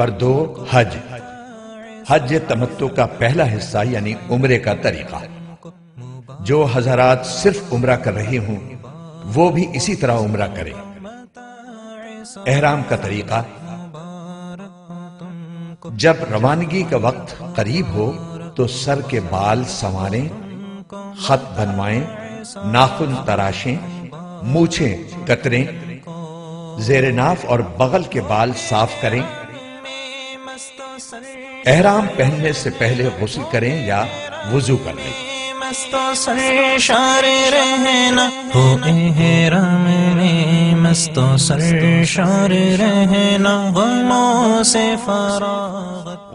Number 2 حج۔ حج تمتع کا پہلا حصہ یعنی عمرے کا طریقہ۔ جو حضرات صرف عمرہ کر رہے ہوں وہ بھی اسی طرح عمرہ کریں۔ احرام کا طریقہ: جب روانگی کا وقت قریب ہو تو سر کے بال سنواریں، خط بنوائیں، ناخن تراشیں، مونچھیں کتریں، زیر ناف اور بغل کے بال صاف کریں۔ احرام پہننے سے پہلے غسل کریں یا وضو کر لیں۔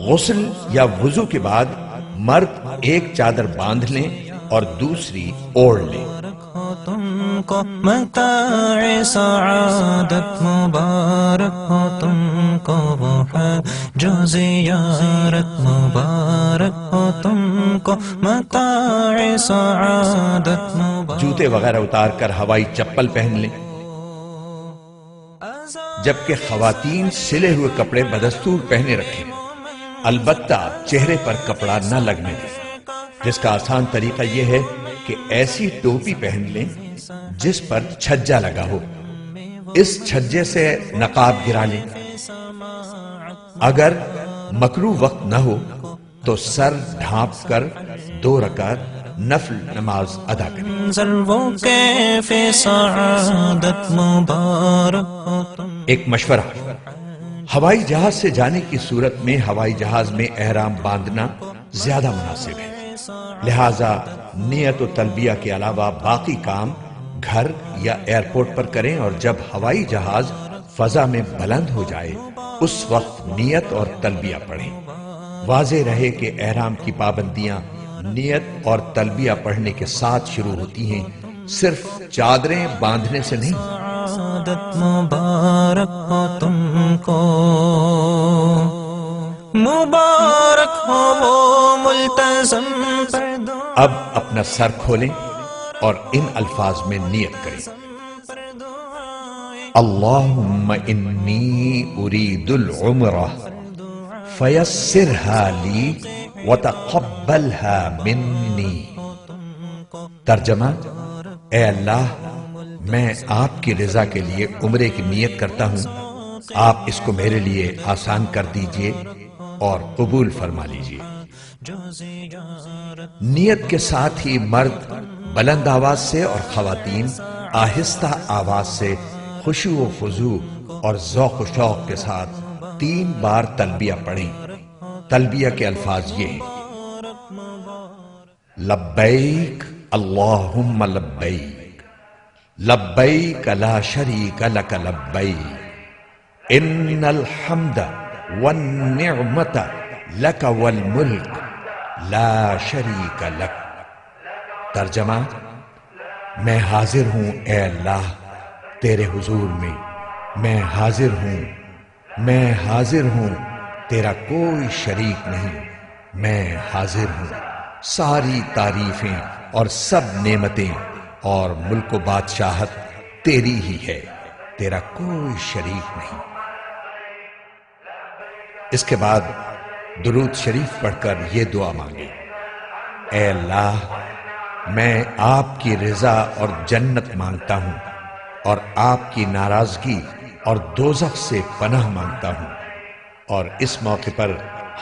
غسل یا وضو کے بعد مرد ایک چادر باندھ لیں اور دوسری اوڑھ لیں۔ تم کو متاع سعادت مبارک ہو، تم کو وہ جو زیارت مبارک ہو، تم کو متاع سعادت مبارک۔ جوتے وغیرہ اتار کر ہوائی چپل پہن لیں، جبکہ خواتین سلے ہوئے کپڑے بدستور پہنے رکھیں، البتہ چہرے پر کپڑا نہ لگنے دیں۔ جس کا آسان طریقہ یہ ہے کہ ایسی ٹوپی پہن لیں جس پر چھجا لگا ہو، اس چھجے سے نقاب گرا لیں۔ اگر مکروہ وقت نہ ہو تو سر ڈھانپ کر 2 رکعت نفل نماز ادا کریں۔ ایک مشورہ: ہوائی جہاز سے جانے کی صورت میں ہوائی جہاز میں احرام باندھنا زیادہ مناسب ہے، لہذا نیت و تلبیہ کے علاوہ باقی کام گھر یا ایئرپورٹ پر کریں، اور جب ہوائی جہاز فضا میں بلند ہو جائے اس وقت نیت اور تلبیہ پڑھیں۔ واضح رہے کہ احرام کی پابندیاں نیت اور تلبیہ پڑھنے کے ساتھ شروع ہوتی ہیں، صرف چادریں باندھنے سے نہیں۔ سعادت مبارک ہو تم کو، مبارک ہو وہ ملتزم پردہ۔ اب اپنا سر کھولیں اور ان الفاظ میں نیت کریں: اللہم انی ارید العمرہ فیسرها لی وتقبلها منی۔ ترجمہ: اے اللہ، میں آپ کی رضا کے لیے عمرے کی نیت کرتا ہوں، آپ اس کو میرے لیے آسان کر دیجئے اور قبول فرما لیجئے۔ نیت کے ساتھ ہی مرد بلند آواز سے اور خواتین آہستہ آواز سے خشوع و خضوع اور ذوق و شوق کے ساتھ 3 بار تلبیہ پڑھیں۔ تلبیہ کے الفاظ یہ ہیں: لبیک اللہم لبیک، لبیک لا شریک لک لبیک، ان الحمد والنعمت لک والملک لا شریک لک۔ ترجمہ: میں حاضر ہوں اے اللہ تیرے حضور میں حاضر ہوں، میں حاضر ہوں، تیرا کوئی شریک نہیں، میں حاضر ہوں، ساری تعریفیں اور سب نعمتیں اور ملک و بادشاہت تیری ہی ہے، تیرا کوئی شریک نہیں۔ اس کے بعد درود شریف پڑھ کر یہ دعا مانگیں: اے اللہ، میں آپ کی رضا اور جنت مانگتا ہوں اور آپ کی ناراضگی اور دوزخ سے پناہ مانگتا ہوں، اور اس موقع پر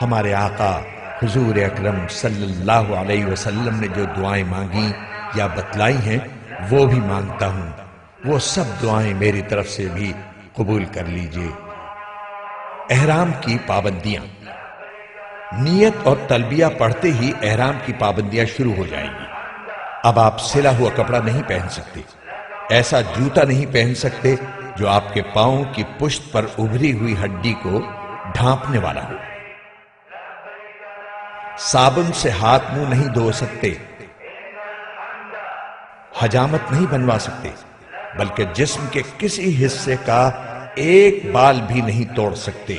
ہمارے آقا حضور اکرم صلی اللہ علیہ وسلم نے جو دعائیں مانگی یا بتلائی ہیں وہ بھی مانگتا ہوں، وہ سب دعائیں میری طرف سے بھی قبول کر لیجئے۔ احرام کی پابندیاں: نیت اور تلبیہ پڑھتے ہی احرام کی پابندیاں شروع ہو جائیں گی۔ اب آپ سلا ہوا کپڑا نہیں پہن سکتے، ایسا جوتا نہیں پہن سکتے جو آپ کے پاؤں کی پشت پر ابھری ہوئی ہڈی کو ڈھانپنے والا ہو۔ صابن سے ہاتھ منہ نہیں دھو سکتے، حجامت نہیں بنوا سکتے، بلکہ جسم کے کسی حصے کا ایک بال بھی نہیں توڑ سکتے،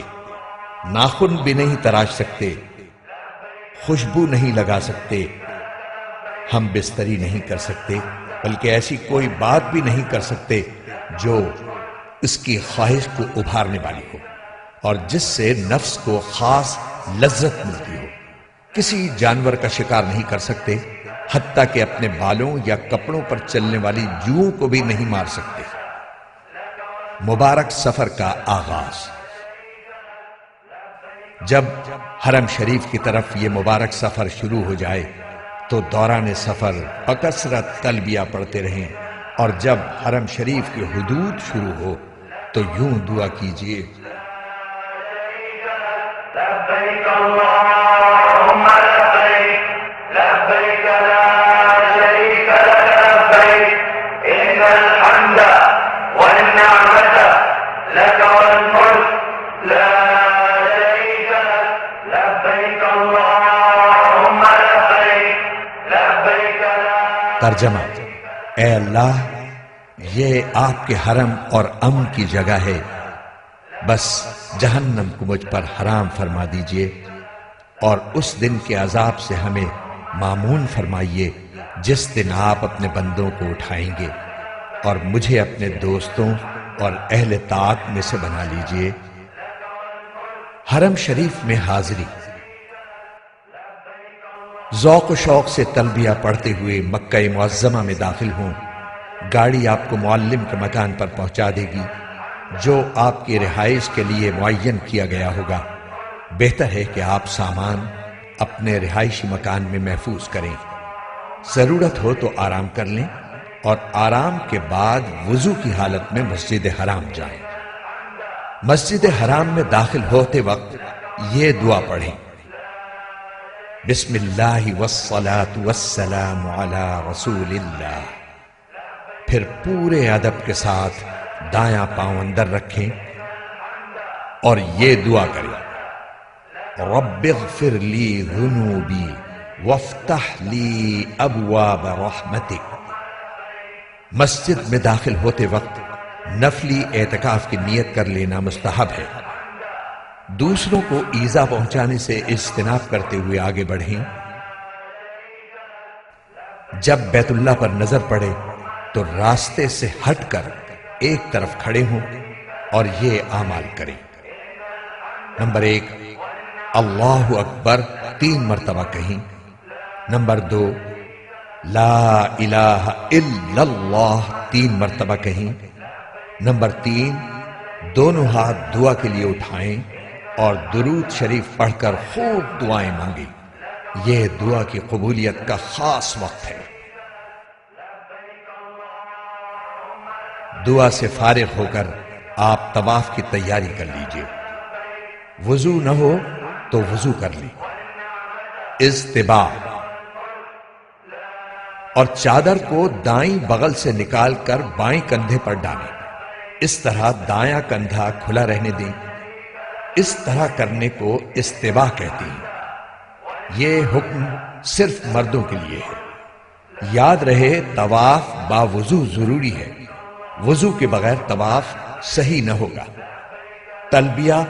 ناخن بھی نہیں تراش سکتے، خوشبو نہیں لگا سکتے، ہم بستری نہیں کر سکتے، بلکہ ایسی کوئی بات بھی نہیں کر سکتے جو اس کی خواہش کو ابھارنے والی ہو۔ اور جس سے نفس کو خاص لذت ملتی ہو۔ کسی جانور کا شکار نہیں کر سکتے، حتیٰ کہ اپنے بالوں یا کپڑوں پر چلنے والی جوؤں کو بھی نہیں مار سکتے۔ مبارک سفر کا آغاز۔ جب حرم شریف کی طرف یہ مبارک سفر شروع ہو جائے تو دوران سفر بکثرت تلبیہ پڑھتے رہیں، اور جب حرم شریف کی حدود شروع ہو تو یوں دعا کیجیے: لبیک اللہم لبیک لبیک لا شریک لک لبیک ان الحمد والنعمت لک والملک لا شریک لک لبیک اللہم لبیک لبیک لا۔ ترجمہ: اے اللہ، یہ آپ کے حرم اور امن کی جگہ ہے، بس جہنم کو مجھ پر حرام فرما دیجئے، اور اس دن کے عذاب سے ہمیں مامون فرمائیے جس دن آپ اپنے بندوں کو اٹھائیں گے، اور مجھے اپنے دوستوں اور اہل طاعت میں سے بنا لیجئے۔ حرم شریف میں حاضری۔ ذوق و شوق سے تلبیہ پڑھتے ہوئے مکہ معظمہ میں داخل ہوں۔ گاڑی آپ کو معلم کے مکان پر پہنچا دے گی جو آپ کی رہائش کے لیے معین کیا گیا ہوگا۔ بہتر ہے کہ آپ سامان اپنے رہائشی مکان میں محفوظ کریں۔ ضرورت ہو تو آرام کر لیں، اور آرام کے بعد وضو کی حالت میں مسجد حرام جائیں۔ مسجد حرام میں داخل ہوتے وقت یہ دعا پڑھیں: بسم اللہ والصلاة والسلام علی رسول اللہ۔ پھر پورے ادب کے ساتھ دایاں پاؤں اندر رکھیں اور یہ دعا کریں: رب اغفر لی ذنوبی وافتح لی ابواب رحمتک۔ مسجد میں داخل ہوتے وقت نفلی اعتکاف کی نیت کر لینا مستحب ہے۔ دوسروں کو ایذا پہنچانے سے اجتناب کرتے ہوئے آگے بڑھیں۔ جب بیت اللہ پر نظر پڑے تو راستے سے ہٹ کر ایک طرف کھڑے ہوں اور یہ اعمال کریں: نمبر 1، اللہ اکبر 3 مرتبہ کہیں۔ نمبر 2، لا الہ الا اللہ 3 مرتبہ کہیں۔ نمبر 3، دونوں ہاتھ دعا کے لیے اٹھائیں اور درود شریف پڑھ کر خوب دعائیں مانگیں۔ یہ دعا کی قبولیت کا خاص وقت ہے۔ دعا سے فارغ ہو کر آپ طواف کی تیاری کر لیجئے۔ وضو نہ ہو تو وضو کر لیں۔ اضطباع، اور چادر کو دائیں بغل سے نکال کر بائیں کندھے پر ڈالیں۔ اس طرح دایاں کندھا کھلا رہنے دیں۔ اس طرح کرنے کو اضطباع کہتے ہیں۔ یہ حکم صرف مردوں کے لیے ہے۔ یاد رہے طواف باوضو ضروری ہے۔ وضو کے بغیر طواف صحیح نہ ہوگا۔ تلبیہ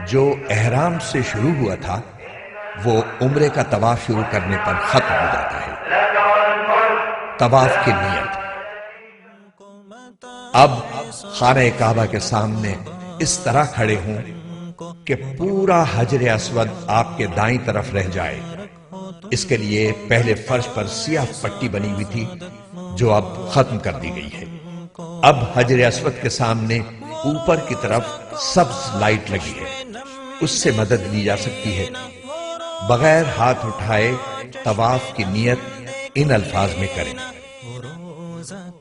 جو احرام سے شروع ہوا تھا وہ عمرے کا طواف شروع کرنے پر ختم ہو جاتا ہے۔ طواف کی نیت۔ اب خانہ کعبہ کے سامنے اس طرح کھڑے ہوں کہ پورا حجر اسود آپ کے دائیں طرف رہ جائے۔ اس کے لیے پہلے فرش پر سیاہ پٹی بنی ہوئی تھی جو اب ختم کر دی گئی ہے۔ اب حجر اسود کے سامنے اوپر کی طرف سبز لائٹ لگی ہے، اس سے مدد لی جا سکتی ہے۔ بغیر ہاتھ اٹھائے طواف کی نیت ان الفاظ میں کریں: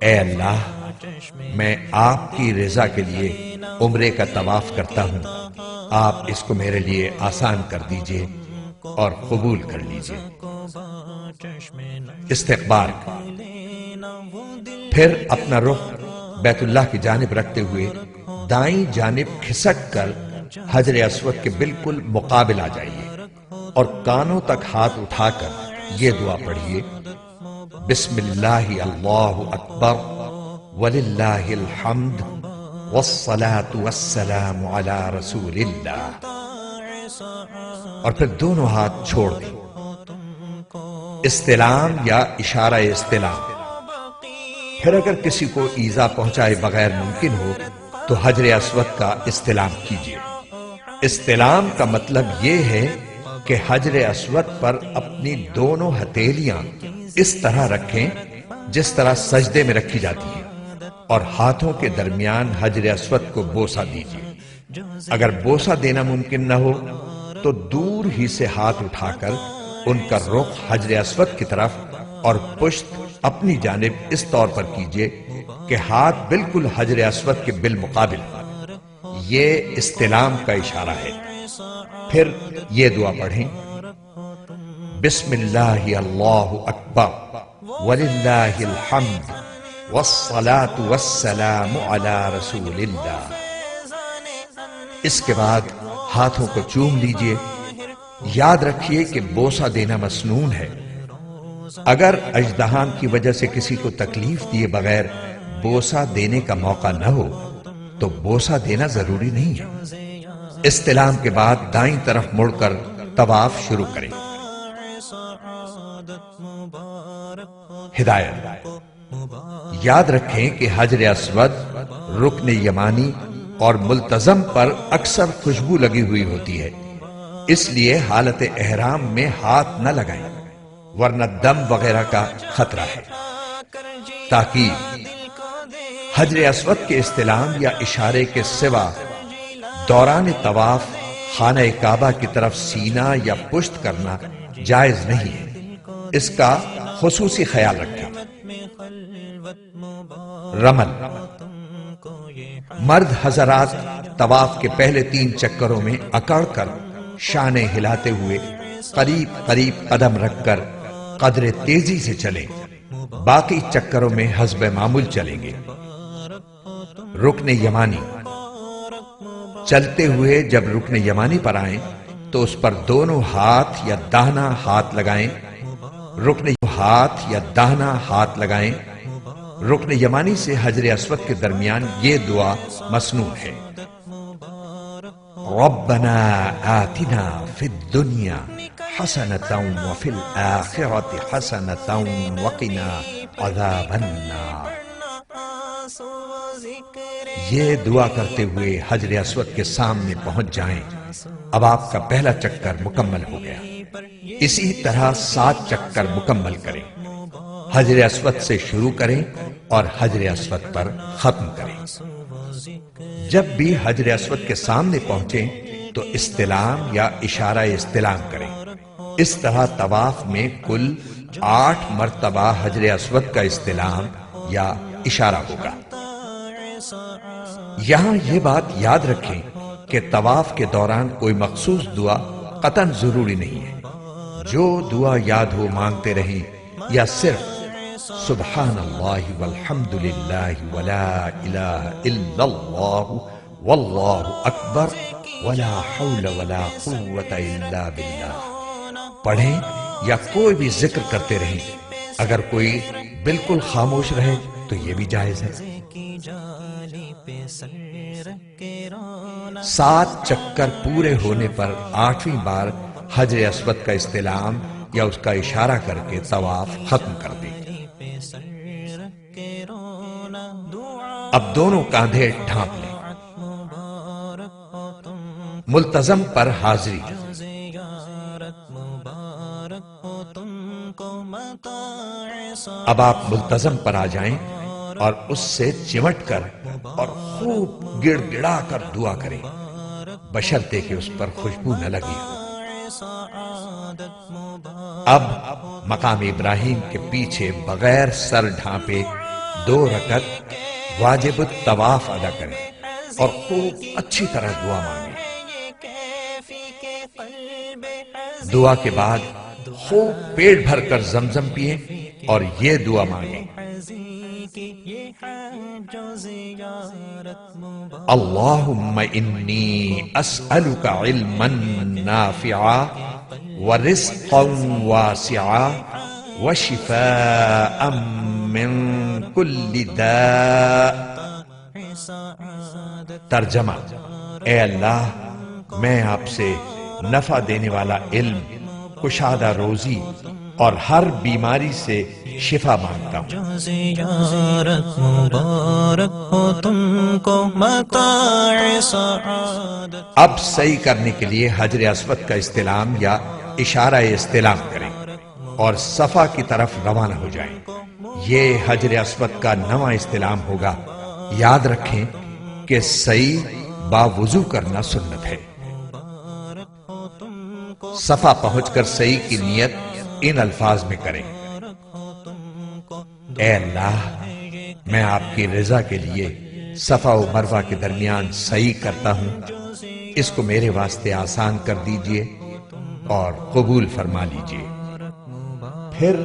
اے اللہ، میں آپ کی رضا کے لیے عمرے کا طواف کرتا ہوں، آپ اس کو میرے لیے آسان کر دیجئے اور قبول کر لیجئے۔ استقبال، پھر اپنا رخ بیت اللہ کی جانب رکھتے ہوئے دائیں جانب کھسک کر حجر اسود کے بالکل مقابل آ جائیے اور کانوں تک ہاتھ اٹھا کر یہ دعا پڑھیے: بسم اللہ اللہ اکبر وللہ الحمد والصلاة والسلام علی رسول اللہ، اور پھر دونوں ہاتھ چھوڑ دیں۔ استلام یا اشارہ استلام۔ پھر اگر کسی کو ایذا پہنچائے بغیر ممکن ہو تو حجر اسود کا استلام کیجیے۔ استلام کا مطلب یہ ہے کہ حجر اسود پر اپنی دونوں ہتھیلیاں اس طرح رکھیں جس طرح سجدے میں رکھی جاتی ہیں، اور ہاتھوں کے درمیان حجر اسود کو بوسہ دیجیے۔ اگر بوسہ دینا ممکن نہ ہو تو دور ہی سے ہاتھ اٹھا کر ان کا رخ حجر اسود کی طرف اور پشت اپنی جانب اس طور پر کیجیے کہ ہاتھ بالکل حجر اسود کے بالمقابل ہو۔ یہ استلام کا اشارہ ہے۔ پھر یہ دعا پڑھیں: بسم اللہ اللہ اکبر وللہ الحمد والصلاة والسلام علی رسول اللہ۔ اس کے بعد ہاتھوں کو چوم لیجئے۔ یاد رکھیے کہ بوسہ دینا مسنون ہے۔ اگر اژدہان کی وجہ سے کسی کو تکلیف دیے بغیر بوسہ دینے کا موقع نہ ہو تو بوسہ دینا ضروری نہیں ہے۔ استلام کے بعد دائیں طرف مڑ کر طواف شروع کریں۔ ہدایت: یاد رکھیں کہ حجر اسود، رکن یمانی اور ملتزم پر اکثر خوشبو لگی ہوئی ہوتی ہے، اس لیے حالت احرام میں ہاتھ نہ لگائیں ورنہ دم وغیرہ کا خطرہ ہے۔ تاکید: حجر اسود کے استلام یا اشارے کے سوا دوران طواف خانہ کعبہ کی طرف سینہ یا پشت کرنا جائز نہیں ہے، اس کا خصوصی خیال رکھیں۔ رمل: مرد حضرات طواف کے پہلے 3 چکروں میں اکڑ کر شانے ہلاتے ہوئے قریب قریب قدم رکھ کر قدر تیزی سے چلیں، باقی چکروں میں حسب معمول چلیں گے۔ رکن یمانی: چلتے ہوئے جب رکن یمانی پر آئیں تو اس پر دونوں ہاتھ یا داہنا ہاتھ لگائیں۔ رکن یمانی سے حجر اسود کے درمیان یہ دعا مسنون ہے: ربنا آتنا فی الدنیا حسنۃ وفی الآخرۃ حسنۃ وقنا عذاب النار۔ یہ دعا کرتے ہوئے حجر اسود کے سامنے پہنچ جائیں۔ اب آپ کا پہلا چکر مکمل ہو گیا۔ اسی طرح 7 چکر مکمل کریں۔ حجر اسود سے شروع کریں اور حجر اسود پر ختم کریں۔ جب بھی حجر اسود کے سامنے پہنچیں تو استلام یا اشارہ استلام کریں۔ اس طرح طواف میں کل 8 مرتبہ حجر اسود کا استلام یا اشارہ ہوگا۔ یہاں یہ بات یاد رکھیں کہ طواف کے دوران کوئی مخصوص دعا قطعاً ضروری نہیں ہے۔ جو دعا یاد ہو مانگتے رہیں یا صرف سبحان اللہ والحمد للہ ولا الہ الا اللہ واللہ اکبر ولا حول ولا قوت الا باللہ پڑھیں یا کوئی بھی ذکر کرتے رہیں۔ اگر کوئی بالکل خاموش رہے تو یہ بھی جائز ہے۔ 7 چکر پورے ہونے پر 8ویں بار حجر اسود کا استلام یا اس کا اشارہ کر کے طواف ختم کر دیں۔ اب دونوں کاندھے ڈھانپ لیں۔ ملتزم پر حاضری: اب آپ ملتزم پر آ جائیں اور اس سے چمٹ کر اور خوب گڑ گڑا کر دعا کریں، بشرطے کہ اس پر خوشبو نہ لگی ہو۔ اب مقام ابراہیم کے پیچھے بغیر سر ڈھانپے 2 رکعت واجب الطواف ادا کریں اور خوب اچھی طرح دعا مانگیں۔ دعا کے بعد خوب پیٹ بھر کر زمزم پئیں اور یہ دعا مانگیں: اللہم انی اسألک علما نافعا ورزقا واسعا وشفاء من کل داء۔ ترجمہ: اے اللہ، میں آپ سے نفع دینے والا علم، کشادہ روزی اور ہر بیماری سے شفا مانگتا ہوں۔ جو زیارت مبارک ہو تم کو متاع سعادت۔ اب سعی کرنے کے لیے حجر اسود کا استلام یا اشارہ استلام کریں اور صفا کی طرف روانہ ہو جائیں۔ یہ حجر اسود کا نواں استلام ہوگا۔ یاد رکھیں کہ سعی باوضو کرنا سنت ہے۔ صفا پہنچ کر سعی کی نیت ان الفاظ میں کریں: اے اللہ، میں آپ کی رضا کے لیے صفا و مروہ کے درمیان سعی کرتا ہوں، اس کو میرے واسطے آسان کر دیجئے اور قبول فرما لیجئے۔ پھر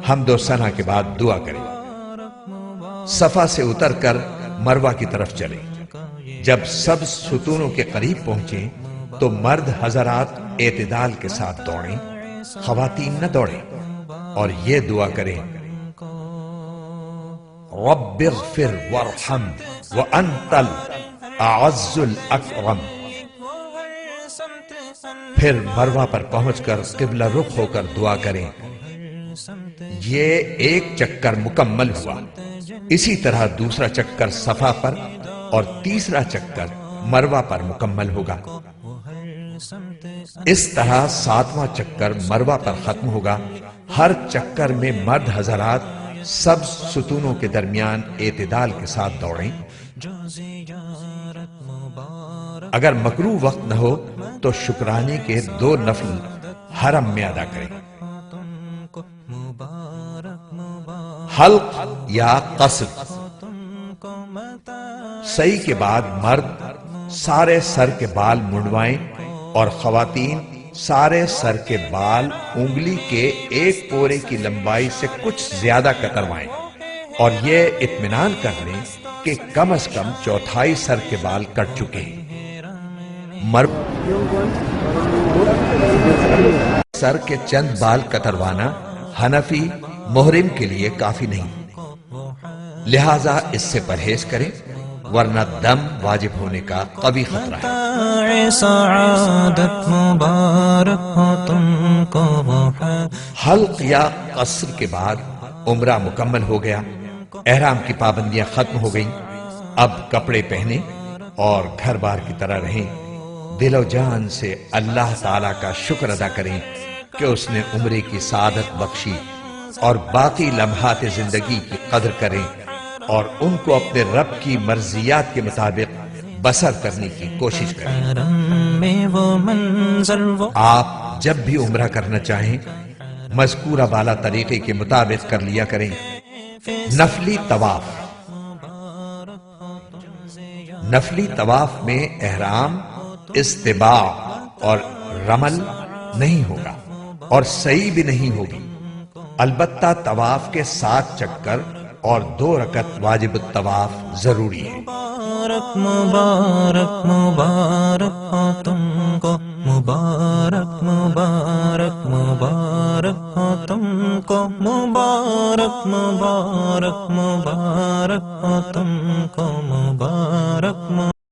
حمد و ثنا کے بعد دعا کریں۔ صفا سے اتر کر مروہ کی طرف چلیں۔ جب سب ستونوں کے قریب پہنچیں تو مرد حضرات اعتدال کے ساتھ دوڑیں، خواتین نہ دوڑیں، اور یہ دعا کریں: رب اغفر وارحم وانت الاعز الاکرم۔ پھر مروہ پر پہنچ کر قبلہ رخ ہو کر دعا کریں۔ یہ ایک چکر مکمل ہوا۔ اسی طرح دوسرا چکر صفا پر اور تیسرا چکر مروہ پر مکمل ہوگا۔ اس طرح 7واں چکر مروہ پر ختم ہوگا۔ ہر چکر میں مرد حضرات سب ستونوں کے درمیان اعتدال کے ساتھ دوڑیں۔ اگر مکروہ وقت نہ ہو تو شکرانے کے 2 نفل حرم میں ادا کریں۔ حلق یا قصر: سعی کے بعد مرد سارے سر کے بال منڈوائیں اور خواتین سارے سر کے بال انگلی کے ایک پورے کی لمبائی سے کچھ زیادہ کتروائیں اور یہ اطمینان کر لیں کہ کم از کم چوتھائی سر کے بال کٹ چکے ہیں۔ سر کے چند بال کتروانا حنفی محرم کے لیے کافی نہیں، لہذا اس سے پرہیز کریں ورنہ دم واجب ہونے کا قوی خطرہ ہے۔ متاع سعادت مبارک ہو تم کو وہ ہے۔ حلق یا قصر کے بعد عمرہ مکمل ہو گیا، احرام کی پابندیاں ختم ہو گئیں۔ اب کپڑے پہنیں اور گھر بار کی طرح رہیں۔ دل و جان سے اللہ تعالیٰ کا شکر ادا کریں کہ اس نے عمرے کی سعادت بخشی، اور باقی لمحات زندگی کی قدر کریں اور ان کو اپنے رب کی مرضیات کے مطابق بسر کرنے کی کوشش کریں۔ حرم میں وہ منظر وہ آپ جب بھی عمرہ کرنا چاہیں مذکورہ والا طریقے کے مطابق کر لیا کریں۔ نفلی طواف: نفلی طواف میں احرام، استباع اور رمل نہیں ہوگا اور سعی بھی نہیں ہوگی، البتہ طواف کے 7 چکر اور 2 رکعت واجب الطواف ضروری ہے۔ مبارک مبارک مبارک ہو تم کو، مبارک مبارک مبارک ہو تم کو، مبارک مبارک مبارک ہو تم کو، مبارک